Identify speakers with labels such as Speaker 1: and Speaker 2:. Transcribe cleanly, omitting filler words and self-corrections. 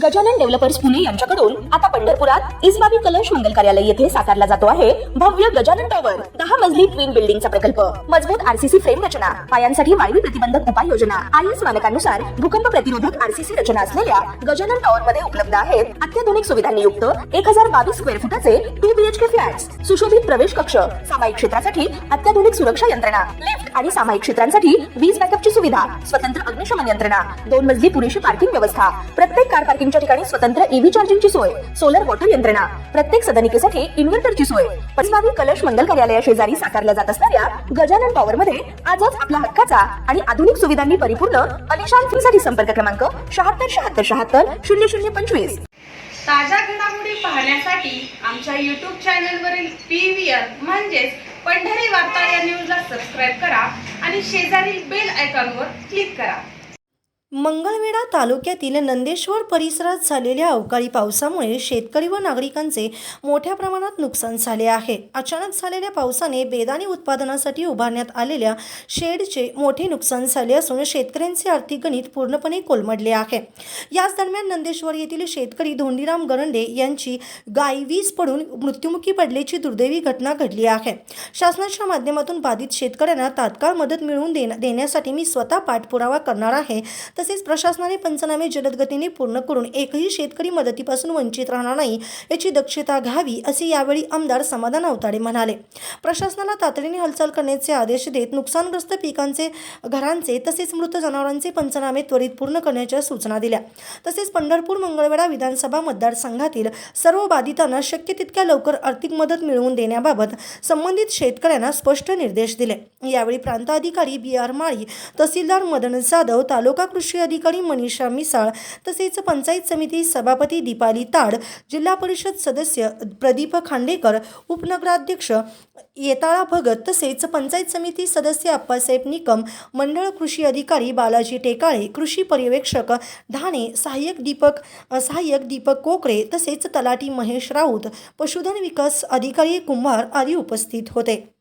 Speaker 1: Gajanan developers Pune यांच्याकडून आता पंढरपुरात इसबाबी कलश मंगल कार्यालय येथे साकारला जातो आहे भव्य गजानन टॉवर 10 मजली ट्विन बिल्डिंगचा प्रकल्प। मजबूत आरसीसी फ्रेम रचना, पायांसाठी वायू प्रतिबंधक उपाययोजना, आयएस मानकानुसार भूकंप प्रतिरोधक आरसीसी रचना असलेल्या गजानन टॉवर मध्ये उपलब्ध आहेत अत्याधुनिक सुविधांनी युक्त 1022 स्क्वेअर फुटाचे 2 बीएचके फ्लॅट्स, सुशोभित प्रवेश कक्ष, सामायिक क्षेत्रासाठी अत्याधुनिक सुरक्षा यंत्रणा, लिफ्ट आणि सामायिक क्षेत्रांसाठी वीज बॅकअपची सुविधा, स्वतंत्र अग्निशमन यंत्रणा, 2 मजली पुरेशी पार्किंग व्यवस्था, प्रत्येक कार पार्किंगच्या ठिकाणी स्वतंत्र ईव्ही चार्जिंगची सोय, सोलर वॉटर यंत्रणा, प्रत्येक सदनिकेसाठी इन्व्हर्टरची सोय। इसबाबी कलश मंगल कार्यालया शेजारी साकारल्या जात असणाऱ्या गजानन टॉवर मध्ये आजच आपला हक्काचा आणि आधुनिक सुविधांनी परिपूर्ण अलिशान फ्रीसाठी संपर्क क्रमांक 7677700025।
Speaker 2: ताज्या घडामोडी पाहण्यासाठी आमच्या YouTube चॅनलवरील PVR म्हणजेच पंढरी वार्ता या न्यूजला सबस्क्राइब करा आणि शेजारील बेल आयकॉनवर क्लिक करा।
Speaker 3: मंगळवेढा तालुक्यातील नंदेश्वर परिसरात झालेल्या अवकाळी पावसामुळे शेतकरी व नागरिकांचे मोठ्या प्रमाणात नुकसान झाले आहे। अचानक झालेल्या पावसाने बेदाणे उत्पादनासाठी उभारण्यात आलेल्या शेडचे मोठे नुकसान झाले असून शेतकऱ्यांचे आर्थिक गणित पूर्णपणे कोलमडले आहे। याच दरम्यान नंदेश्वर येथील शेतकरी धोंडीराम गरंडे यांची गाय वीज पडून मृत्युमुखी पडल्याची दुर्दैवी घटना घडली आहे। शासनाच्या माध्यमातून बाधित शेतकऱ्यांना तात्काळ मदत मिळवून देण्यासाठी मी स्वतः पाठपुरावा करणार आहे। तसेच प्रशासनाने पंचनामे जलद गतीने पूर्ण करून एकही शेतकरी मदतीपासून वंचित राहणार नाही याची दक्षता घ्यावी असे यावेळी आमदार समाधान अवताडे म्हणाले। प्रशासनाला तातडीने हालचाल करण्याचे आदेश देत नुकसानग्रस्त पिकांचे, घरांचे तसेच मृत जनावरांचे पंचनामे त्वरित पूर्ण करण्याच्या सूचना दिल्या। तसेच पंढरपूर मंगळवेढा विधानसभा मतदारसंघातील सर्व बाधितांना शक्य तितक्या लवकर आर्थिक मदत मिळवून देण्याबाबत संबंधित शेतकऱ्यांना स्पष्ट निर्देश दिले। यावेळी प्रांत अधिकारी BR माळी, तहसीलदार मदन जाधव, तालुका कृषी अधिकारी मनीषा मिसाळ तसेच पंचायत समिती सभापती दीपाली ताड, जिल्हा परिषद सदस्य प्रदीप खांडेकर, उपनगराध्यक्ष येताळा भगत तसेच पंचायत समिती सदस्य अप्पासाहेब निकम, मंडळ कृषी अधिकारी बालाजी टेकाळे, कृषी पर्यवेक्षक धाणे, सहाय्यक दीपक कोकरे तसेच तलाठी महेश राऊत, पशुधन विकास अधिकारी कुंभार आदी उपस्थित होते।